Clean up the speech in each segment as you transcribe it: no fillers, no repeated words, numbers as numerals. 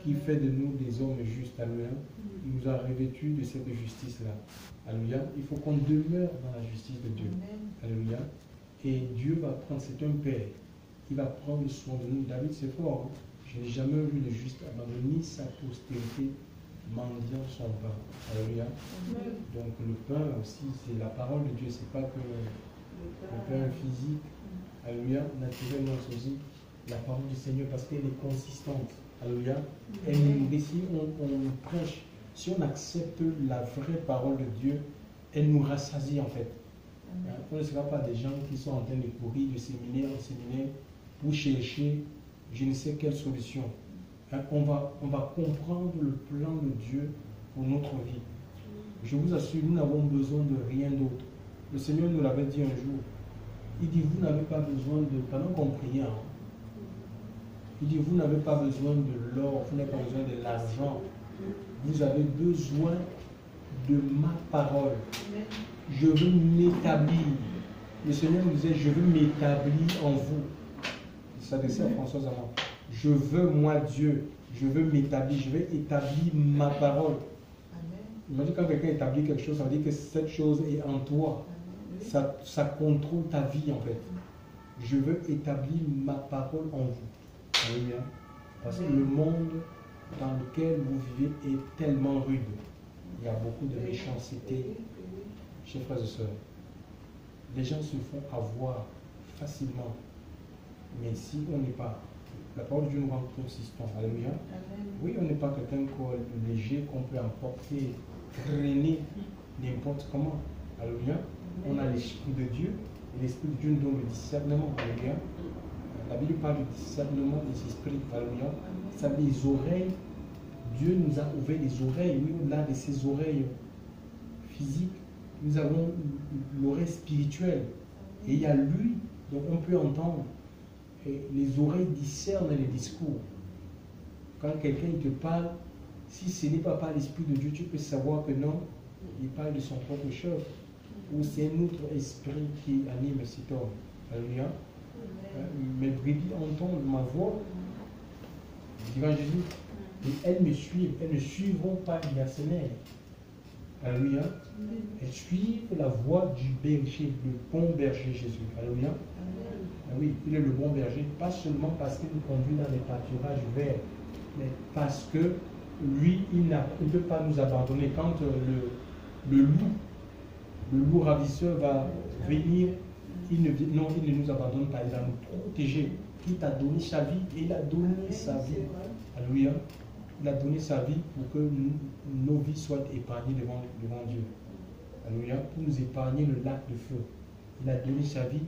qui fait de nous des hommes justes. Alléluia. Il nous a revêtus de cette justice-là. Alléluia. Il faut qu'on demeure dans la justice de Dieu. Alléluia. Et Dieu va prendre, c'est un Père, il va prendre soin de nous. David, c'est fort. Hein? Je n'ai jamais vu le juste abandonner sa postérité mendiant son pain. Alléluia. Donc le pain aussi, c'est la parole de Dieu, c'est pas que le pain physique. Alléluia. Naturellement, c'est aussi la parole du Seigneur parce qu'elle est consistante. Alléluia. Elle nous nourrit. Si on prêche, si on accepte la vraie parole de Dieu, elle nous rassasie en fait. On ne sera pas des gens qui sont en train de courir de séminaire en séminaire pour chercher je ne sais quelle solution. On va comprendre le plan de Dieu pour notre vie. Je vous assure, nous n'avons besoin de rien d'autre. Le Seigneur nous l'avait dit un jour. Il dit, vous n'avez pas besoin de... Pendant qu'on priait, hein, il dit, vous n'avez pas besoin de l'or, vous n'avez pas besoin de l'argent. Vous avez besoin de ma parole. Je veux m'établir. Le Seigneur nous disait, je veux m'établir en vous. Ça s'adressait à Françoise Amand. Je veux, moi Dieu, je veux m'établir, je vais établir ma parole. Imagine quand quelqu'un établit quelque chose, ça veut dire que cette chose est en toi. Ça contrôle ta vie en fait. Je veux établir ma parole en vous. Alléluia. Parce que le monde dans lequel vous vivez est tellement rude. Il y a beaucoup de méchanceté. Chers frères et sœurs, les gens se font avoir facilement. Mais si on n'est pas, la parole de Dieu nous rend consistant. Alléluia. Oui, on n'est pas quelqu'un léger qu'on peut emporter, traîner n'importe comment. Alléluia. On a l'Esprit de Dieu. Et l'Esprit de Dieu nous donne le discernement. Alléluia. La Bible parle du discernement des esprits. Alléluia. Ça veut dire les oreilles. Dieu nous a ouvert les oreilles. Oui, au-delà de ces oreilles physiques, nous avons l'oreille spirituelle. Et il y a lui, donc on peut entendre. Et les oreilles discernent les discours. Quand quelqu'un te parle, si ce n'est pas par l'Esprit de Dieu, tu peux savoir que non, il parle de son propre chef. Ou c'est un autre esprit qui anime cet homme. Alléluia. Mes brebis entendent ma voix, dira Jésus, et elles me suivent. Elles ne suivront pas les mercenaires. Alléluia. Elles suivent la voie du berger, le bon berger Jésus. Alléluia. Oui, il est le bon berger, pas seulement parce qu'il nous conduit dans les pâturages verts, mais parce que lui, il ne peut pas nous abandonner. Quand le loup ravisseur va venir, il ne nous abandonne pas, il va nous protéger. Il t'a donné sa vie et il a donné sa vie. Alléluia. Il a donné sa vie pour que nos vies soient épargnées devant Dieu. Alléluia. Pour nous épargner le lac de feu. Il a donné sa vie.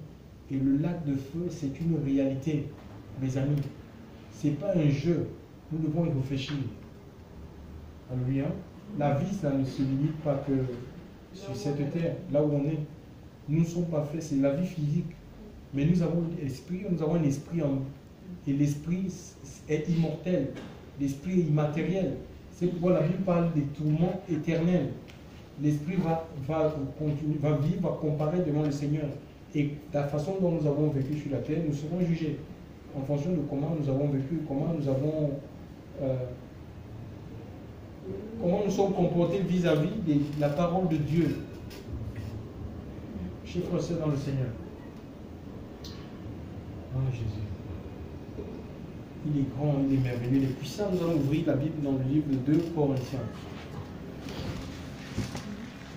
Et le lac de feu, c'est une réalité, mes amis. Ce n'est pas un jeu. Nous devons y réfléchir. Alléluia. La vie, ça ne se limite pas que sur cette terre, là où on est. Nous ne sommes pas faits, c'est la vie physique. Mais nous avons l'esprit, nous avons un esprit en nous. Et l'esprit est immortel. L'esprit est immatériel. C'est pourquoi la Bible parle des tourments éternels. L'esprit va vivre, va comparer devant le Seigneur. Et la façon dont nous avons vécu sur la terre, nous serons jugés en fonction de comment nous avons vécu, comment nous sommes comportés vis-à-vis de la parole de Dieu. Chers frères et sœurs dans le Seigneur. Oh Jésus. Il est grand, il est merveilleux, il est puissant. Nous allons ouvrir la Bible dans le livre de 2 Corinthiens.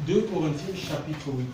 2 Corinthiens chapitre 8.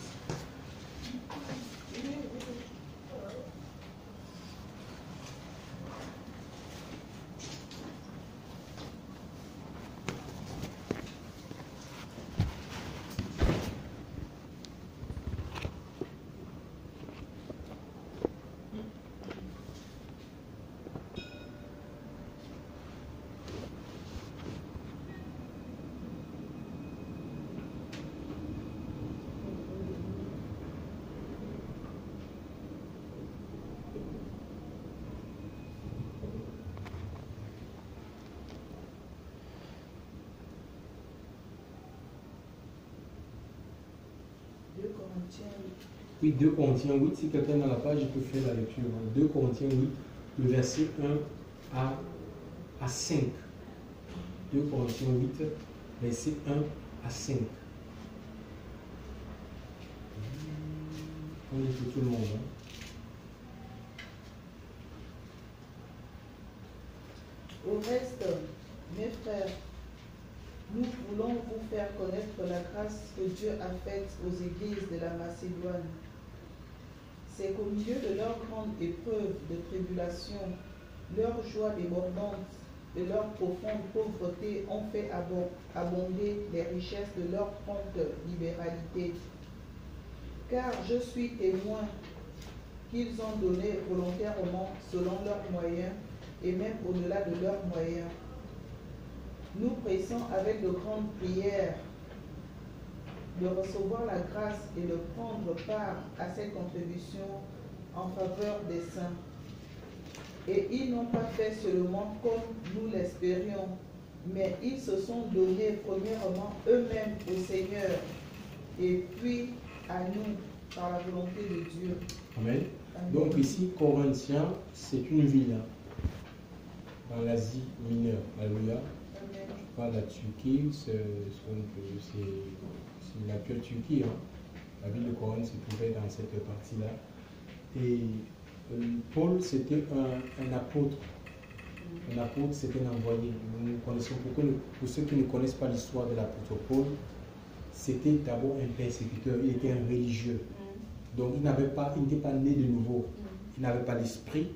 Oui, 2 Corinthiens 8, si quelqu'un n'a la page, je peux faire la lecture. 2 Corinthiens 8, le verset 1 à 5. 2 Corinthiens 8, versets 1 à 5. On lit pour tout le monde. Hein. Au reste, mes frères, nous voulons vous faire connaître la grâce que Dieu a faite aux églises de la Macédoine. C'est qu'au milieu de leur grande épreuve de tribulation, leur joie débordante et leur profonde pauvreté ont fait abonder les richesses de leur prompte libéralité. Car je suis témoin qu'ils ont donné volontairement selon leurs moyens et même au-delà de leurs moyens. Nous pressons avec de grandes prières de recevoir la grâce et de prendre part à cette contribution en faveur des saints. Et ils n'ont pas fait seulement comme nous l'espérions, mais ils se sont donnés premièrement eux-mêmes au Seigneur et puis à nous par la volonté de Dieu. Amen. Amen. Donc ici, Corinthiens, c'est une ville dans l'Asie mineure. Alléluia. Amen. Je parle de la Turquie, c'est l'actuelle Turquie. Hein. La ville de Corinthe se trouvait dans cette partie-là. Et Paul, c'était un apôtre. Un apôtre, c'était un envoyé. Nous connaissons, pour ceux qui ne connaissent pas l'histoire de l'apôtre Paul, c'était d'abord un persécuteur, il était un religieux. Donc il n'était pas né de nouveau. Il n'avait pas l'esprit.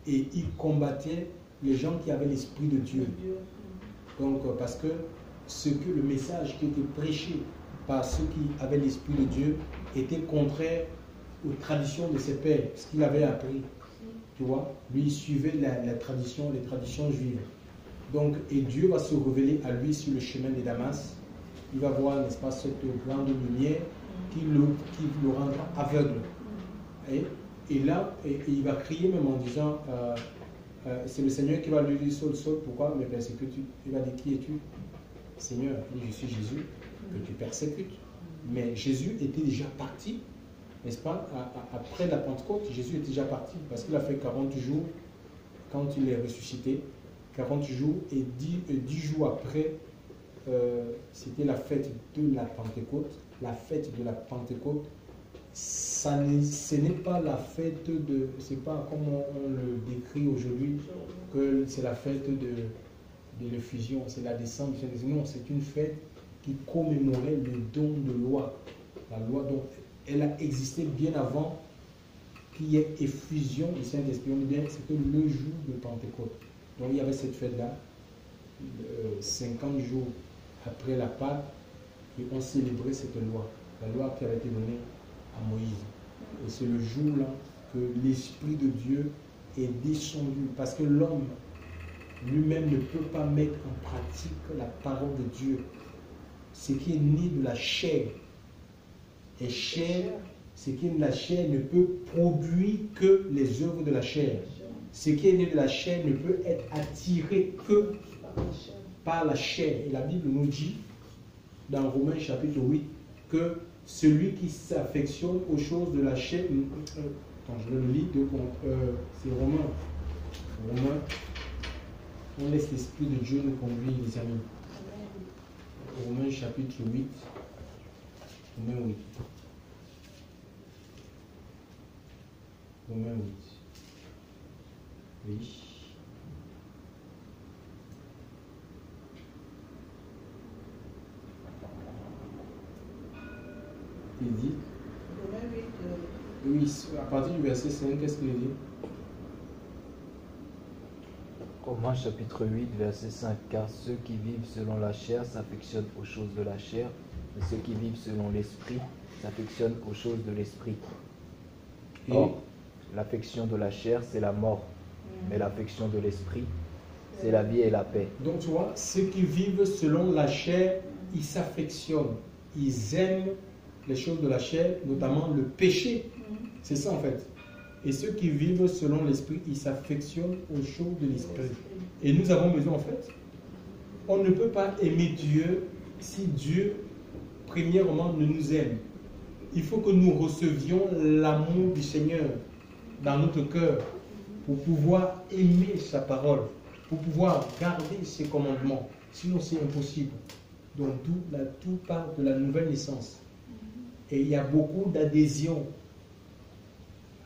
Et il combattait les gens qui avaient l'esprit de Dieu. Donc parce que le message qui était prêché par ceux qui avaient l'esprit de Dieu était contraire aux traditions de ses pères, ce qu'il avait appris. Tu vois, lui il suivait les traditions juives. Donc, et Dieu va se révéler à lui sur le chemin de Damas. Il va voir, n'est-ce pas, cette grande lumière qui le rendra aveugle. Et là, il va crier même en disant, c'est le Seigneur qui va lui dire, Saul, pourquoi me persécutes-tu? Il va dire, qui es-tu? Seigneur, je suis Jésus, que tu persécutes. Mais Jésus était déjà parti, n'est-ce pas? Après la Pentecôte, Jésus était déjà parti, parce qu'il a fait 40 jours quand il est ressuscité. 40 jours et 10 jours après, c'était la fête de la Pentecôte. La fête de la Pentecôte, ce n'est pas la fête de... C'est pas comme on le décrit aujourd'hui, que c'est la fête de l'effusion, c'est la descente du Saint-Esprit. Non, c'est une fête qui commémorait le don de loi. La loi, donc, elle a existé bien avant qu'il y ait effusion du Saint-Esprit. C'était le jour de Pentecôte. Donc il y avait cette fête-là, 50 jours après la Pâque, et on célébrait cette loi, la loi qui avait été donnée à Moïse. Et c'est le jour-là que l'Esprit de Dieu est descendu, parce que l'homme lui-même ne peut pas mettre en pratique la parole de Dieu. Ce qui est né de la chair est chair, ce qui est né de la chair ne peut produire que les œuvres de la chair. Ce qui est né de la chair ne peut être attiré que par la chair. Et la Bible nous dit, dans Romains chapitre 8, que celui qui s'affectionne aux choses de la chair... Attends, je le lis, c'est Romains. On laisse l'Esprit de Dieu nous conduire, les amis. Romains chapitre 8. Romains 8. Romains 8. Oui. Il dit. Oui, à partir du verset 5, qu'est-ce qu'il dit? Romains chapitre 8, verset 5. Car ceux qui vivent selon la chair s'affectionnent aux choses de la chair, et ceux qui vivent selon l'esprit s'affectionnent aux choses de l'esprit. Or, l'affection de la chair, c'est la mort, mais l'affection de l'esprit, c'est la vie et la paix. Donc tu vois, ceux qui vivent selon la chair, ils s'affectionnent, ils aiment les choses de la chair, notamment le péché. C'est ça en fait. Et ceux qui vivent selon l'esprit, ils s'affectionnent aux choses de l'esprit. Et nous avons besoin en fait, on ne peut pas aimer Dieu si Dieu, premièrement, ne nous aime. Il faut que nous recevions l'amour du Seigneur dans notre cœur pour pouvoir aimer sa parole. pour pouvoir garder ces commandements. Sinon, c'est impossible. Donc, tout part de la nouvelle naissance. Et il y a beaucoup d'adhésions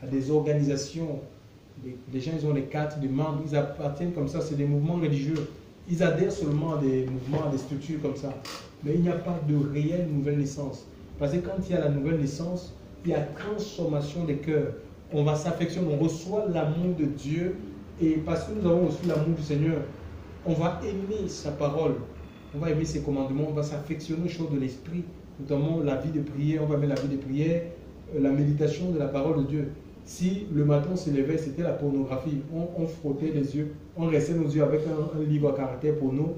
à des organisations. Les gens, ils ont les cartes de membres, ils appartiennent comme ça, c'est des mouvements religieux. Ils adhèrent seulement à des mouvements, à des structures comme ça. Mais il n'y a pas de réelle nouvelle naissance. Parce que quand il y a la nouvelle naissance, il y a transformation des cœurs. On va s'affectionner, on reçoit l'amour de Dieu. Et parce que nous avons reçu l'amour du Seigneur, on va aimer sa parole. On va aimer ses commandements, on va s'affectionner aux choses de l'esprit, notamment la vie de prière, on va aimer la vie de prière, la méditation de la parole de Dieu. Si le matin on se levait, c'était la pornographie, on frottait les yeux, on restait nos yeux avec un livre à caractère porno.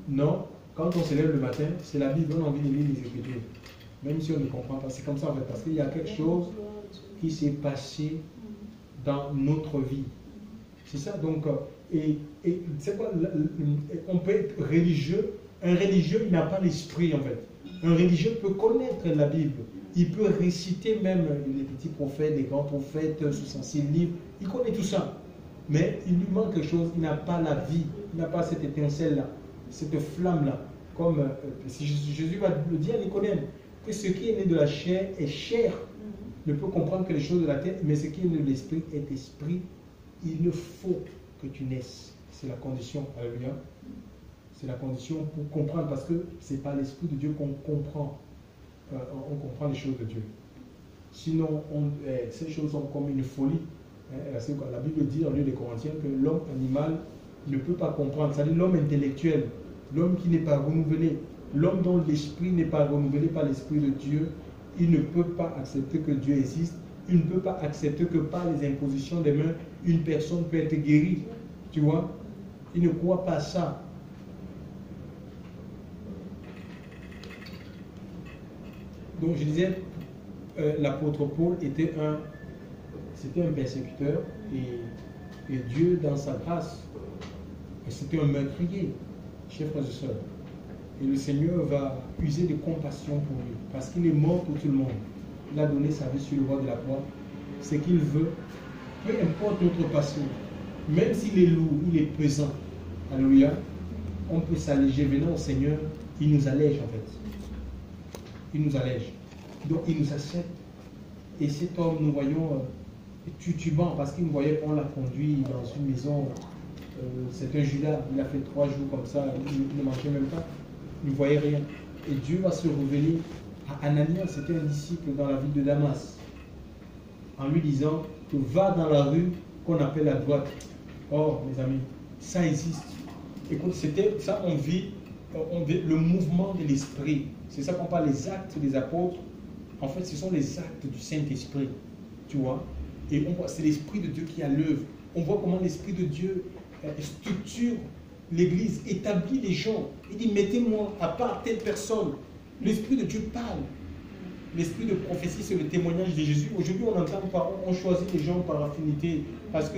Non, quand on se lève le matin, c'est la Bible, on a envie de lire les Écritures. Même si on ne comprend pas, c'est comme ça en fait, parce qu'il y a quelque chose qui s'est passé dans notre vie. C'est ça, donc, et c'est quoi, on peut être religieux. Un religieux, il n'a pas l'esprit en fait. Un religieux peut connaître la Bible. Il peut réciter même les petits prophètes, les grands prophètes, 66 livres. Il connaît tout ça. Mais il lui manque quelque chose. Il n'a pas la vie. Il n'a pas cette étincelle-là, cette flamme-là. Comme Jésus va le dire à Nicodème, que ce qui est né de la chair est chair. Ne peut comprendre que les choses de la tête, mais ce qui est né de l'esprit est esprit. Il faut que tu naisses. C'est la condition. Alléluia. C'est la condition pour comprendre, parce que ce n'est pas l'Esprit de Dieu qu'on comprend. On comprend les choses de Dieu. Sinon, ces choses sont comme une folie. La Bible dit dans le livre des Corinthiens que l'homme animal ne peut pas comprendre. C'est-à-dire l'homme intellectuel, l'homme qui n'est pas renouvelé, l'homme dont l'esprit n'est pas renouvelé par l'Esprit de Dieu, il ne peut pas accepter que Dieu existe. Il ne peut pas accepter que par les impositions des mains, une personne peut être guérie. Tu vois? Il ne croit pas à ça. Donc je disais, l'apôtre Paul était un persécuteur, et Dieu dans sa grâce, c'était un meurtrier, chers frères et sœurs. Et le Seigneur va user de compassion pour lui, parce qu'il est mort pour tout le monde. Il a donné sa vie sur le bois de la croix. Ce qu'il veut, peu importe notre passé, même s'il est lourd, il est pesant, alléluia, on peut s'alléger. Venant au Seigneur, il nous allège en fait. Il nous allège. Donc il nous accepte. Et cet homme, nous voyons titubant, parce qu'il nous voyait qu'on l'a conduit dans une maison. C'est un Judas, il a fait 3 jours comme ça, il ne mangeait même pas. Il ne voyait rien. Et Dieu va se révéler à Ananias, c'était un disciple dans la ville de Damas, en lui disant que va dans la rue qu'on appelle à droite. Or, mes amis, ça existe. Écoute, c'était ça, on vit le mouvement de l'esprit. C'est ça qu'on parle, les actes des apôtres. En fait, ce sont les actes du Saint-Esprit. Tu vois? Et on voit, c'est l'Esprit de Dieu qui a l'œuvre. On voit comment l'Esprit de Dieu structure l'Église, établit les gens. Il dit, mettez-moi à part telle personne. L'Esprit de Dieu parle. L'esprit de prophétie, c'est le témoignage de Jésus. Aujourd'hui, on choisit les gens par affinité, parce que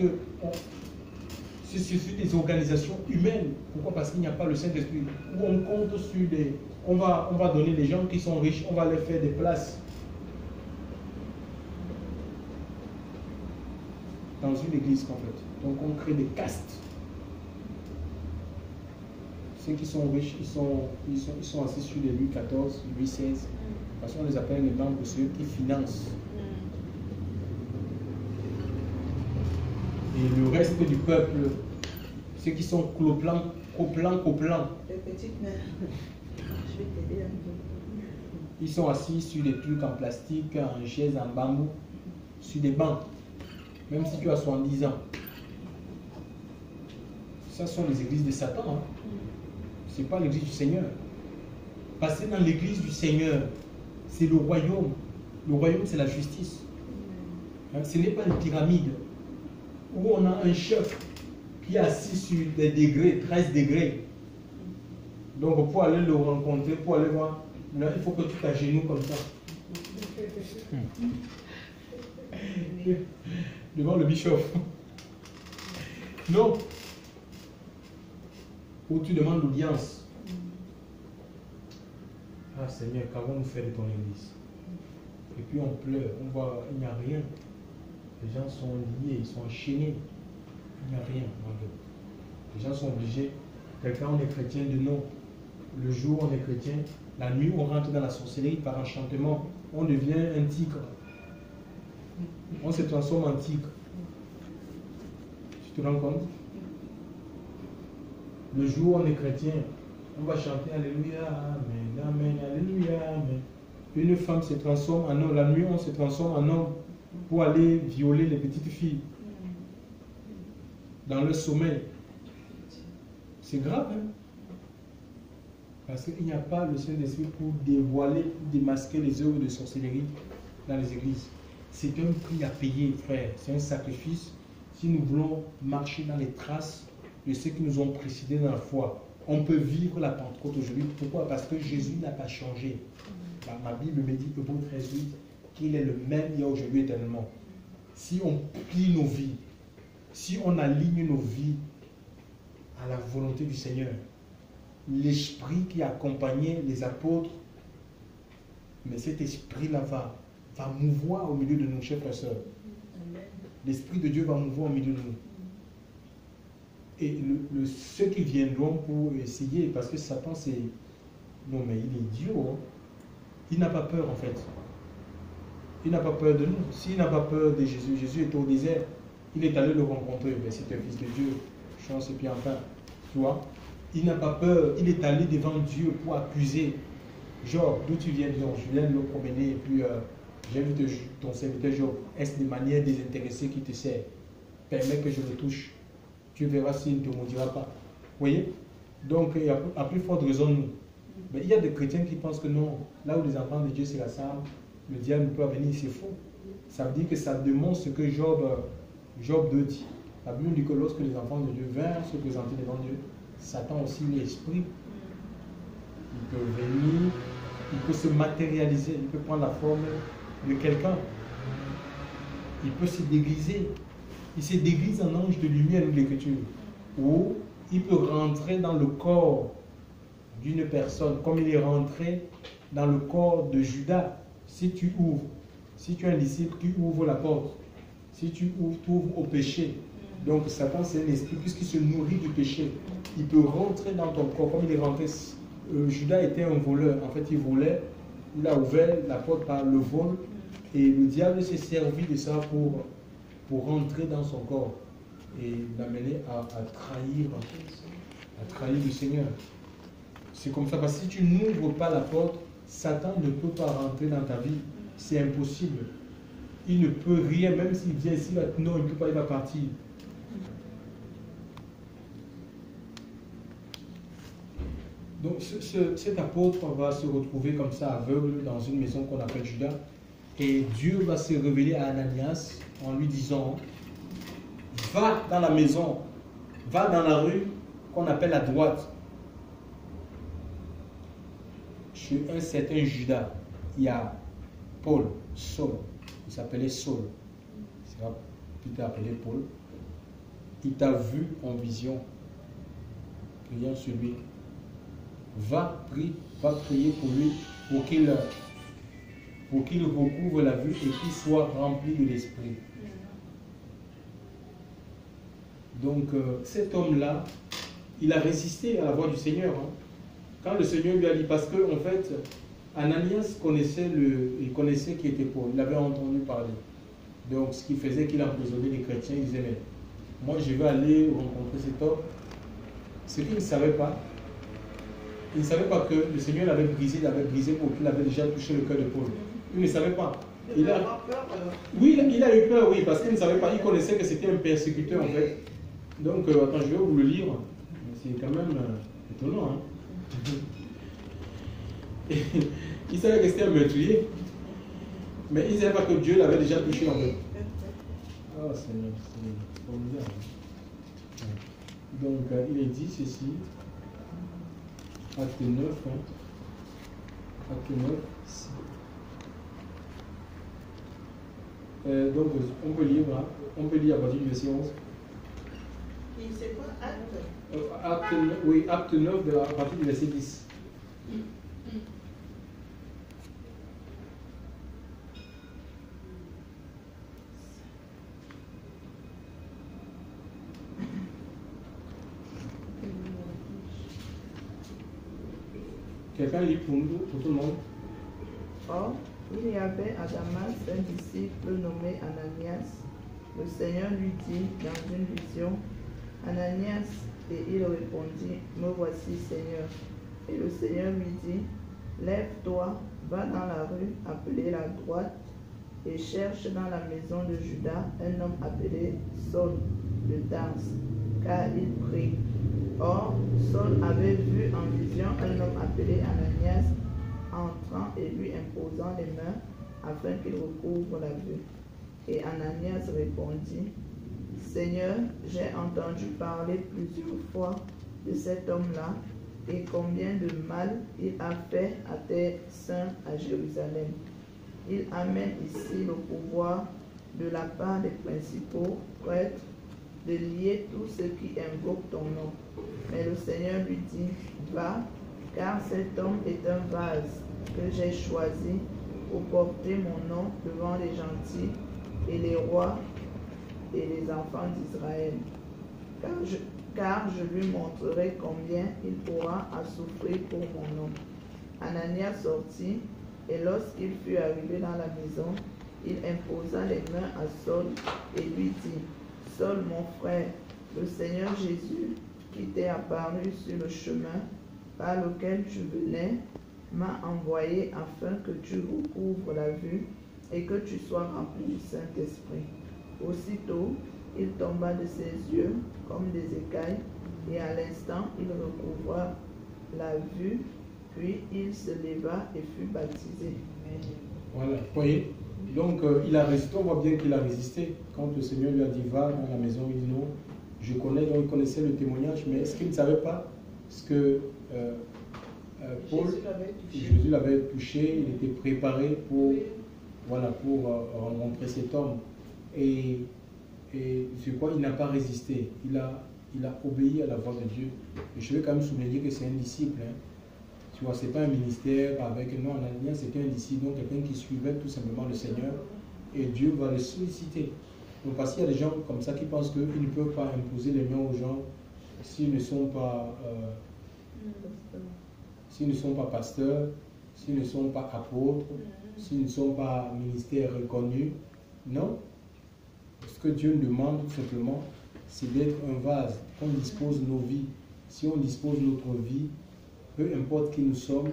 c'est des organisations humaines. Pourquoi? Parce qu'il n'y a pas le Saint-Esprit. Où on compte sur des... On va donner les gens qui sont riches, on va leur faire des places dans une église, en fait. Donc on crée des castes. Ceux qui sont riches, ils sont assis sur les Louis XIV, Louis XVI. Parce qu'on les appelle les membres, ceux qui financent. Et le reste du peuple, ceux qui sont coplan. Les petites mères. Je vais t'aider un peu. Ils sont assis sur des trucs en plastique, en chaise, en bambou, sur des bancs. Même si tu as 70 ans. Ça sont les églises de Satan. Hein. Ce n'est pas l'église du Seigneur. Parce que dans l'église du Seigneur, c'est le royaume. Le royaume, c'est la justice. Hein, ce n'est pas une pyramide où on a un chef qui est assis sur des degrés, 13 degrés. Donc, pour aller le rencontrer, pour aller voir, là, il faut que tu t'agenouilles comme ça. Devant le bishop. Non. Où tu demandes l'audience. Ah Seigneur, qu'avons-nous fait de ton église? Et puis on pleure, on voit, il n'y a rien. Les gens sont liés, ils sont enchaînés. Il n'y a rien. Les gens sont obligés. Quelqu'un, on est chrétien de nom. Le jour, on est chrétien. La nuit, on rentre dans la sorcellerie par enchantement. On devient un tigre. On se transforme en tigre. Tu te rends compte? Le jour, on est chrétien. On va chanter Alléluia, Amen, Amen, Alléluia, Amen. Une femme se transforme en homme. La nuit, on se transforme en homme pour aller violer les petites filles dans leur sommeil. C'est grave, hein? Parce qu'il n'y a pas le Saint-Esprit pour dévoiler, pour démasquer les œuvres de sorcellerie dans les églises. C'est un prix à payer, frère. C'est un sacrifice si nous voulons marcher dans les traces de ceux qui nous ont précédés dans la foi. On peut vivre la Pentecôte aujourd'hui. Pourquoi? Parce que Jésus n'a pas changé. Ma Bible me dit, Hébreux 13:8, qu'il est le même hier, aujourd'hui, éternellement. Si on plie nos vies, si on aligne nos vies à la volonté du Seigneur, l'esprit qui accompagnait les apôtres, mais cet esprit-là va mouvoir au milieu de nous, chers frères et sœurs. L'esprit de Dieu va mouvoir au milieu de nous. Et ceux qui viendront pour essayer, parce que Satan, c'est... Non, mais il est idiot. Hein? Il n'a pas peur, en fait. Il n'a pas peur de nous. S'il n'a pas peur de Jésus, Jésus était au désert. Il est allé le rencontrer. Mais c'est un fils de Dieu. Chance et puis enfin. Tu vois? Il n'a pas peur. Il est allé devant Dieu pour accuser. Genre, d'où tu viens? Genre, je viens de me promener et puis j'ai vu ton serviteur Job. Est-ce de manière désintéressée qui te sert? Permets que je le touche. Tu verras s'il ne te maudira pas. Vous voyez? Donc, à plus forte raison, nous. Mais il y a des chrétiens qui pensent que non, là où les enfants de Dieu se rassemblent, le diable ne peut pas venir, c'est faux. Ça veut dire que ça démontre ce que Job 2 dit. La Bible dit que lorsque les enfants de Dieu vinrent se présenter devant Dieu, Satan aussi l'esprit. Il peut venir, il peut se matérialiser, il peut prendre la forme de quelqu'un. Il peut se déguiser. Il se déguise en ange de lumière de l'Écriture. Ou il peut rentrer dans le corps d'une personne, comme il est rentré dans le corps de Judas. Si tu ouvres, si tu es un disciple qui ouvre la porte, si tu ouvres, tu ouvres au péché. Donc Satan, c'est un esprit, puisqu'il se nourrit du péché. Il peut rentrer dans ton corps, comme il est rentré. Judas était un voleur. En fait, il volait, il a ouvert la porte par le vol, et le diable s'est servi de ça pour rentrer dans son corps et l'amener à trahir le Seigneur. C'est comme ça, parce que si tu n'ouvres pas la porte, Satan ne peut pas rentrer dans ta vie. C'est impossible. Il ne peut rien, même s'il vient ici, non, il ne peut pas, il va partir. Donc cet apôtre va se retrouver comme ça, aveugle, dans une maison qu'on appelle Judas. Et Dieu va se révéler à Ananias en lui disant, va dans la maison, va dans la rue qu'on appelle à droite. Chez un certain Judas, il y a Paul, Saul, il s'appelait Saul, il sera plus tard appelé Paul. Il t'a vu en vision, priant sur lui. Va prier pour lui, pour qu'il recouvre la vue et qu'il soit rempli de l'esprit. Donc cet homme-là, il a résisté à la voix du Seigneur. Hein. Quand le Seigneur lui a dit, parce que en fait, Ananias connaissait qui était Paul, il avait entendu parler. Donc ce qui faisait qu'il emprisonnait les chrétiens, il disait, mais moi je vais aller rencontrer cet homme. Ce qu'il ne savait pas, il ne savait pas que le Seigneur l'avait brisé pour qu'il avait déjà touché le cœur de Paul. Il ne savait pas. Il a eu peur, oui, parce qu'il ne savait pas. Il connaissait que c'était un persécuteur, en fait. Donc, attends, je vais vous le lire. C'est quand même étonnant. Hein? Il savait que c'était un meurtrier, mais il ne savait pas que Dieu l'avait déjà touché, en fait. Ah, c'est formidable. Donc, il est dit ceci. Acte 9, hein. Acte 9. Donc, on peut lire à partir du verset 11. Et c'est quoi, acte? Acte 9, à partir du verset 10. Quelqu'un lit pour nous, pour tout le monde? Or, il y avait à Damas un disciple nommé Ananias. Le Seigneur lui dit dans une vision, Ananias, et il répondit, me voici, Seigneur. Et le Seigneur lui dit, lève-toi, va dans la rue appelée la droite et cherche dans la maison de Judas un homme appelé Saul de Tars, car il prie. Or, Saul avait vu en vision un homme appelé Ananias entrant et lui imposant les mains afin qu'il recouvre la vue. Et Ananias répondit, Seigneur, j'ai entendu parler plusieurs fois de cet homme-là et combien de mal il a fait à tes saints à Jérusalem. Il amène ici le pouvoir de la part des principaux prêtres de lier tous ceux qui invoquent ton nom. Mais le Seigneur lui dit, va, car cet homme est un vase que j'ai choisi pour porter mon nom devant les gentils et les rois et les enfants d'Israël. Car je lui montrerai combien il aura à souffrir pour mon nom. Ananias sortit, et lorsqu'il fut arrivé dans la maison, il imposa les mains à Saul et lui dit, Saul, mon frère, le Seigneur Jésus, qui t'est apparu sur le chemin par lequel tu venais, m'a envoyé afin que tu recouvres la vue et que tu sois rempli du Saint-Esprit. Aussitôt, il tomba de ses yeux comme des écailles, et à l'instant, il recouvra la vue, puis il se leva et fut baptisé. Voilà, vous voyez. Donc, il a résisté, on voit bien qu'il a résisté. Quand le Seigneur lui a dit, va dans la maison, il dit non, je connais, donc il connaissait le témoignage, mais est-ce qu'il ne savait pas ce que Paul, Jésus l'avait touché, il était préparé pour, voilà, pour rencontrer cet homme. Et je crois qu'il n'a pas résisté, il a obéi à la voix de Dieu. Et je veux quand même souligner que c'est un disciple. Hein. Tu vois, ce n'est pas un ministère avec, non, Ananias, c'était un disciple, donc quelqu'un qui suivait tout simplement le Seigneur. Et Dieu va le solliciter. Donc, parce qu'il y a des gens comme ça qui pensent qu'ils ne peuvent pas imposer les mains aux gens s'ils ne sont pas pasteurs, s'ils ne sont pas apôtres, s'ils ne sont pas ministères reconnus. Non. Ce que Dieu nous demande tout simplement, c'est d'être un vase, qu'on dispose nos vies. Si on dispose notre vie, peu importe qui nous sommes,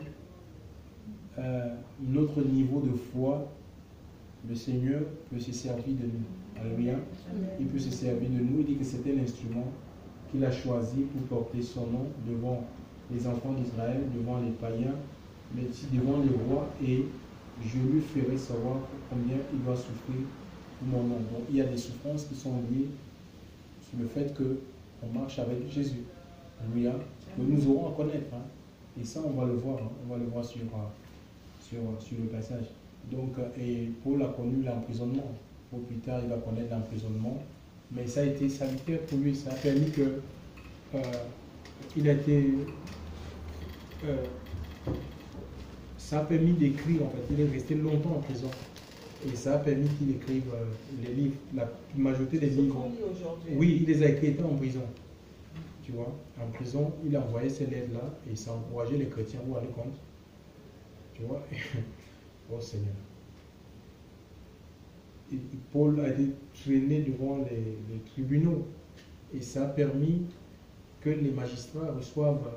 notre niveau de foi, le Seigneur peut se servir de nous. Alléluia. Il peut se servir de nous. Il dit que c'est un instrument qu'il a choisi pour porter son nom devant les enfants d'Israël, devant les païens, mais aussi devant les rois, et je lui ferai savoir combien il va souffrir pour mon nom. Donc il y a des souffrances qui sont liées sur le fait qu'on marche avec Jésus. Alléluia. Que nous aurons à connaître. Hein. Et ça, on va le voir. Hein. On va le voir sur le passage. Donc, et Paul a connu l'emprisonnement. Pour plus tard, il va connaître l'emprisonnement. Mais ça a été salutaire pour lui. Ça a permis que il a été... ça a permis d'écrire, en fait. Il est resté longtemps en prison. Et ça a permis qu'il écrive les livres. La majorité des livres. Oui, il les a écrits en prison. Tu vois, en prison, il a envoyé ces lettres-là et ça a encouragé les chrétiens. Vous vous rendez compte? Tu vois? Oh Seigneur. Et Paul a été traîné devant les tribunaux et ça a permis que les magistrats reçoivent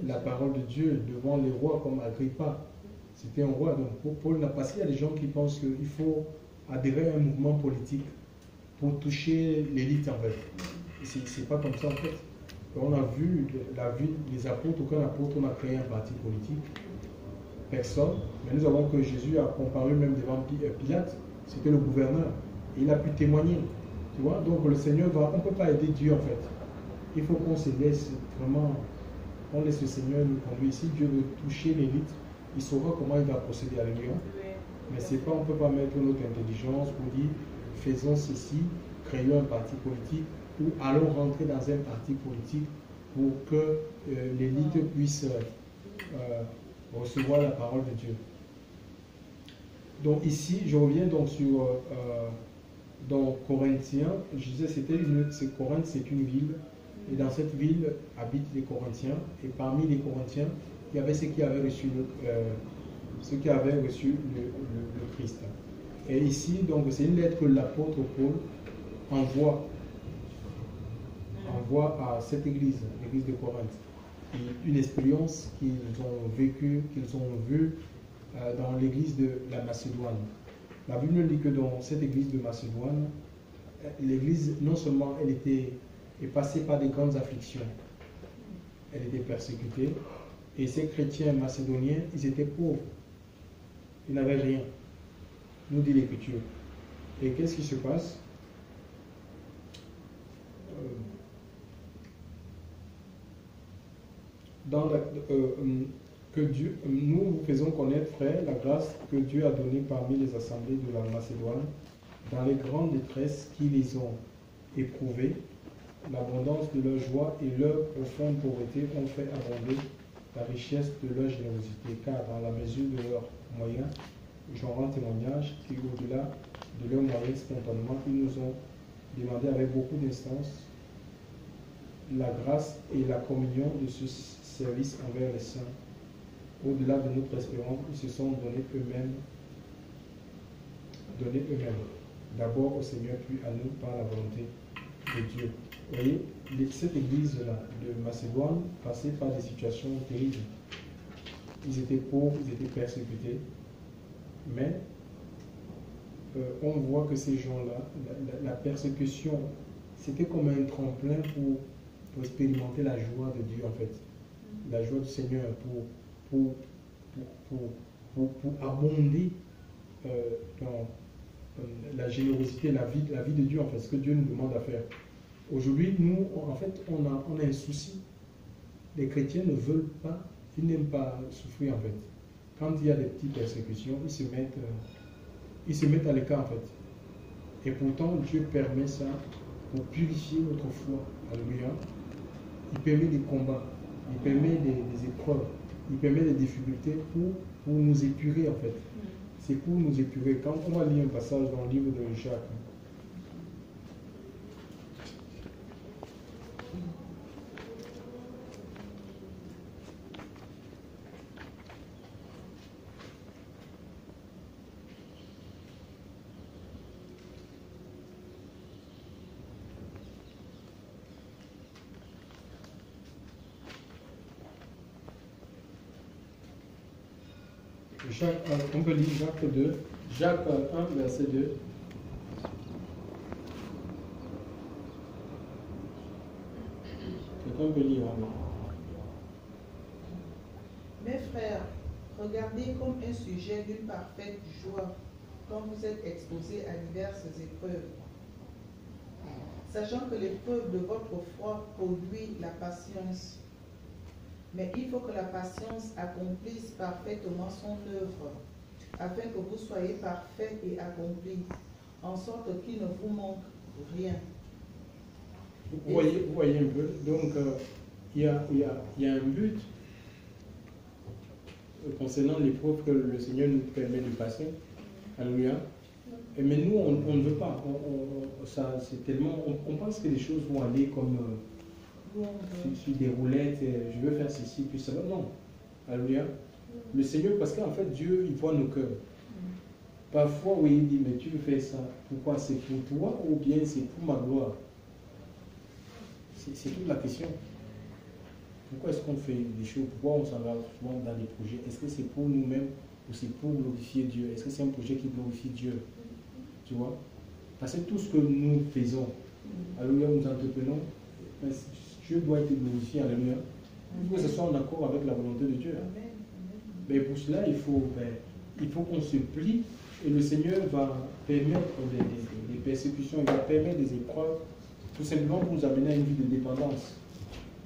la parole de Dieu devant les rois comme Agrippa. C'était un roi. Donc Paul n'a pas. Il y a des gens qui pensent qu'il faut adhérer à un mouvement politique pour toucher l'élite en fait. C'est pas comme ça en fait. On a vu la vie des apôtres, aucun apôtre n'a créé un parti politique. Personne. Mais nous avons que Jésus a comparu même devant Pilate. C'était le gouverneur. Et il a pu témoigner. Tu vois, donc le Seigneur on ne peut pas aider Dieu en fait. Il faut qu'on se laisse vraiment, on laisse le Seigneur nous conduire. Si Dieu veut toucher l'élite, il saura comment il va procéder à l'union. Mais c'est pas, on ne peut pas mettre notre intelligence pour dire faisons ceci, créons un parti politique ou allons rentrer dans un parti politique pour que l'élite puisse recevoir la parole de Dieu. Donc ici, je reviens donc sur dans Corinthiens, je disais Corinthe c'est une ville, et dans cette ville habitent les Corinthiens, et parmi les Corinthiens, il y avait ceux qui avaient reçu le Christ. Et ici, donc, c'est une lettre que l'apôtre Paul envoie à cette église, l'église de Corinthe. Une expérience qu'ils ont vécue, qu'ils ont vue dans l'église de la Macédoine. La Bible dit que dans cette église de Macédoine, l'église, non seulement elle est passée par des grandes afflictions, elle était persécutée, et ces chrétiens macédoniens, ils étaient pauvres, ils n'avaient rien, nous dit l'Écriture. Et qu'est-ce qui se passe? Nous vous faisons connaître, frères, la grâce que Dieu a donnée parmi les assemblées de la Macédoine, dans les grandes détresses qui les ont éprouvées. L'abondance de leur joie et leur profonde pauvreté ont fait abonder la richesse de leur générosité, car dans la mesure de leurs moyens, j'en rends témoignage, et au-delà de leurs moyens spontanément, ils nous ont demandé avec beaucoup d'instance la grâce et la communion de ce service envers les saints. Au-delà de notre espérance, ils se sont donnés eux-mêmes, d'abord au Seigneur, puis à nous par la volonté de Dieu. Vous voyez, cette église-là de Macédoine passait par des situations terribles. Ils étaient pauvres, ils étaient persécutés, mais on voit que ces gens-là, la persécution, c'était comme un tremplin pour expérimenter la joie de Dieu, en fait. La joie du Seigneur, pour abonder dans la générosité, la vie de Dieu, en fait, ce que Dieu nous demande à faire. Aujourd'hui, nous, en fait, on a un souci. Les chrétiens ne veulent pas, ils n'aiment pas souffrir, en fait. Quand il y a des petites persécutions, ils se mettent à l'écart, en fait. Et pourtant, Dieu permet ça pour purifier notre foi. Alléluia. Il permet des combats, il permet des épreuves, il permet des difficultés pour nous épurer, en fait. C'est pour nous épurer. Quand on va lire un passage dans le livre de Jacques, on peut lire Jacques 2, Jacques 1, verset 2. Quelqu'un peut lire. Mes frères, regardez comme un sujet d'une parfaite joie quand vous êtes exposés à diverses épreuves, sachant que l'épreuve de votre foi produit la patience. Mais il faut que la patience accomplisse parfaitement son œuvre, afin que vous soyez parfaits et accomplis, en sorte qu'il ne vous manque rien. Vous voyez un peu, donc il y a un but concernant l'épreuve que le Seigneur nous permet de passer. Alléluia. Mais nous, on ne veut pas. On pense que les choses vont aller comme sur des roulettes, je veux faire ceci, puis ça va. Non. Alléluia. Le Seigneur, parce qu'en fait, Dieu, il voit nos cœurs. Parfois, oui, il dit, mais tu veux faire ça. Pourquoi? C'est pour toi ou bien c'est pour ma gloire? C'est toute la question. Pourquoi est-ce qu'on fait des choses? Pourquoi on s'en va souvent dans des projets? Est-ce que c'est pour nous-mêmes ou c'est pour glorifier Dieu? Est-ce que c'est un projet qui glorifie Dieu? Tu vois? Parce que tout ce que nous faisons, alléluia, nous entreprenons, Dieu doit être glorifié, alléluia. Il faut que ce soit en accord avec la volonté de Dieu. Mais pour cela, il faut qu'on se plie et le Seigneur va permettre des persécutions, il va permettre des épreuves, tout simplement pour nous amener à une vie de dépendance,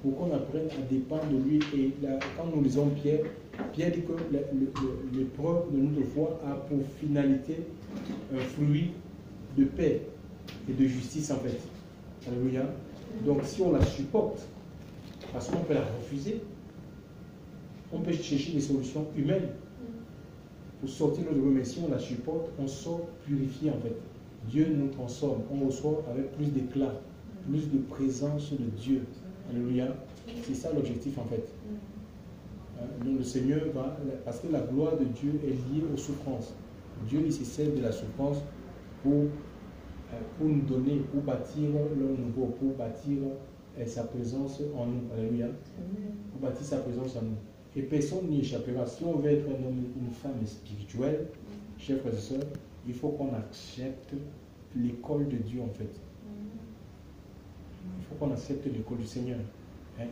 pour qu'on apprenne à dépendre de lui. Et là, quand nous lisons Pierre dit que l'épreuve de notre foi a pour finalité un fruit de paix et de justice, en fait. Alléluia. Donc si on la supporte, parce qu'on peut la refuser, on peut chercher des solutions humaines pour sortir notre mais si on la supporte, on sort purifié, en fait. Dieu nous transforme, on ressort avec plus d'éclat, plus de présence de Dieu. Alléluia. C'est ça l'objectif, en fait. Donc le Seigneur va, parce que la gloire de Dieu est liée aux souffrances. Dieu il se sert de la souffrance pour nous donner, pour bâtir le nouveau, pour bâtir sa présence en nous. Alléluia. Pour bâtir sa présence en nous. Et personne n'y échappera. Si on veut être un homme, une femme spirituelle, chers frères et sœurs, il faut qu'on accepte l'école de Dieu en fait. Il faut qu'on accepte l'école du Seigneur.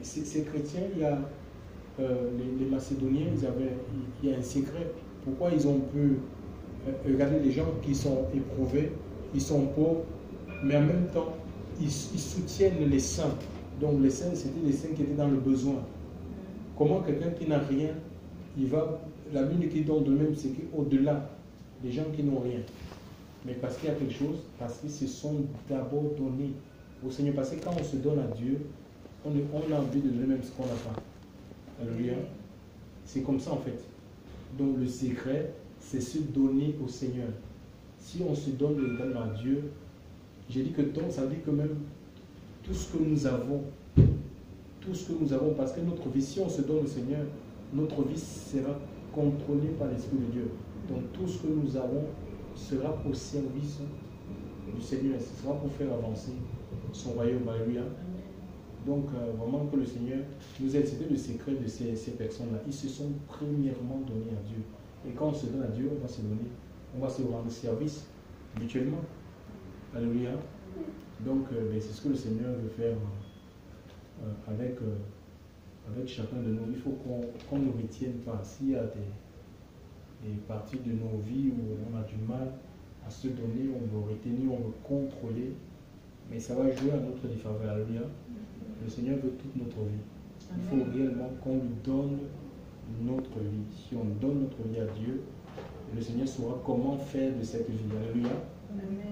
Ces chrétiens, il y a les Macédoniens, il y a un secret. Pourquoi ils ont pu regarder les gens qui sont éprouvés, ils sont pauvres, mais en même temps, ils soutiennent les saints. Donc les saints, c'était les saints qui étaient dans le besoin. Comment quelqu'un qui n'a rien, il va, la Bible qui donne de même, c'est qu'au-delà des gens qui n'ont rien, mais parce qu'il y a quelque chose, parce qu'ils se sont d'abord donnés au Seigneur. Parce que quand on se donne à Dieu, on a envie de donner même ce qu'on n'a pas. Alléluia. C'est comme ça en fait. Donc le secret, c'est se donner au Seigneur. Si on se donne à Dieu, j'ai dit que donc, ça veut dire que même tout ce que nous avons, parce que notre vie, si on se donne au Seigneur, notre vie sera contrôlée par l'Esprit de Dieu. Donc tout ce que nous avons sera au service du Seigneur. Ce sera pour faire avancer son royaume. Alléluia. Donc vraiment que le Seigneur nous aide. C'était le secret de ces personnes-là. Ils se sont premièrement donnés à Dieu. Et quand on se donne à Dieu, on va se rendre service mutuellement. Alléluia. Donc c'est ce que le Seigneur veut faire avec chacun de nous. Il faut qu'on ne retienne pas. S'il y a des parties de nos vies où on a du mal à se donner, on veut retenir, on veut contrôler, mais ça va jouer à notre défaveur. Alléluia. Le Seigneur veut toute notre vie. Il faut réellement qu'on lui donne notre vie. Si on donne notre vie à Dieu, le Seigneur saura comment faire de cette vie. Alléluia.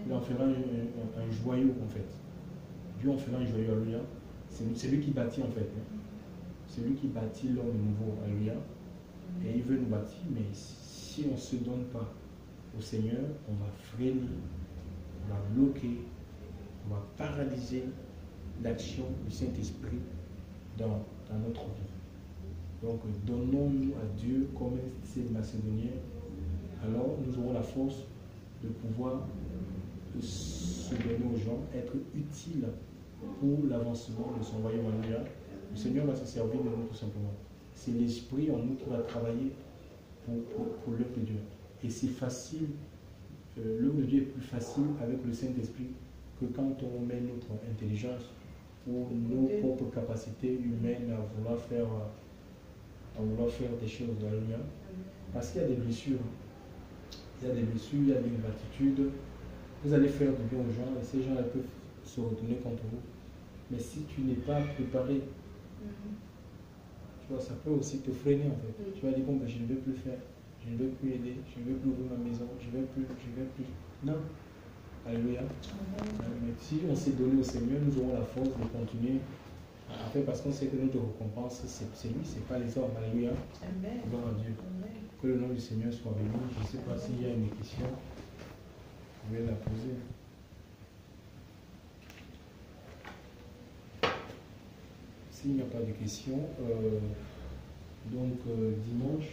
Il en fera un joyau en fait. Dieu en fera un joyau. Alléluia. C'est lui qui bâtit en fait. C'est lui qui bâtit l'homme nouveau. Alléluia. Et il veut nous bâtir, mais si on ne se donne pas au Seigneur, on va freiner, on va bloquer, on va paralyser l'action du Saint-Esprit dans notre vie. Donc donnons-nous à Dieu comme ces Macédoniens, alors nous aurons la force de pouvoir se donner aux gens, être utiles pour l'avancement de son royaume. Alléluia. Le Seigneur va se servir de nous tout simplement. C'est l'Esprit en nous qui va travailler pour l'œuvre de Dieu. Et c'est facile, l'œuvre de Dieu est plus facile avec le Saint-Esprit que quand on met notre intelligence ou nos propres capacités humaines à vouloir faire des choses. Alléluia. Parce qu'il y a des blessures. Il y a des blessures, il y a des ingratitudes. Vous allez faire du bien aux gens et ces gens-là peuvent se retourner contre vous. Mais si tu n'es pas préparé, tu vois, ça peut aussi te freiner en fait. Tu vas dire, bon, ben, je ne vais plus faire, je ne vais plus aider, je ne vais plus ouvrir ma maison, je ne vais plus. Non. Alléluia. Mais si on s'est donné au Seigneur, nous aurons la force de continuer à faire parce qu'on sait que notre récompense, c'est lui, ce n'est pas les hommes. Alléluia. Gloire à Dieu. Amen. Que le nom du Seigneur soit béni. Je ne sais pas s'il y a une question. Vous pouvez la poser. S'il n'y a pas de questions, donc dimanche.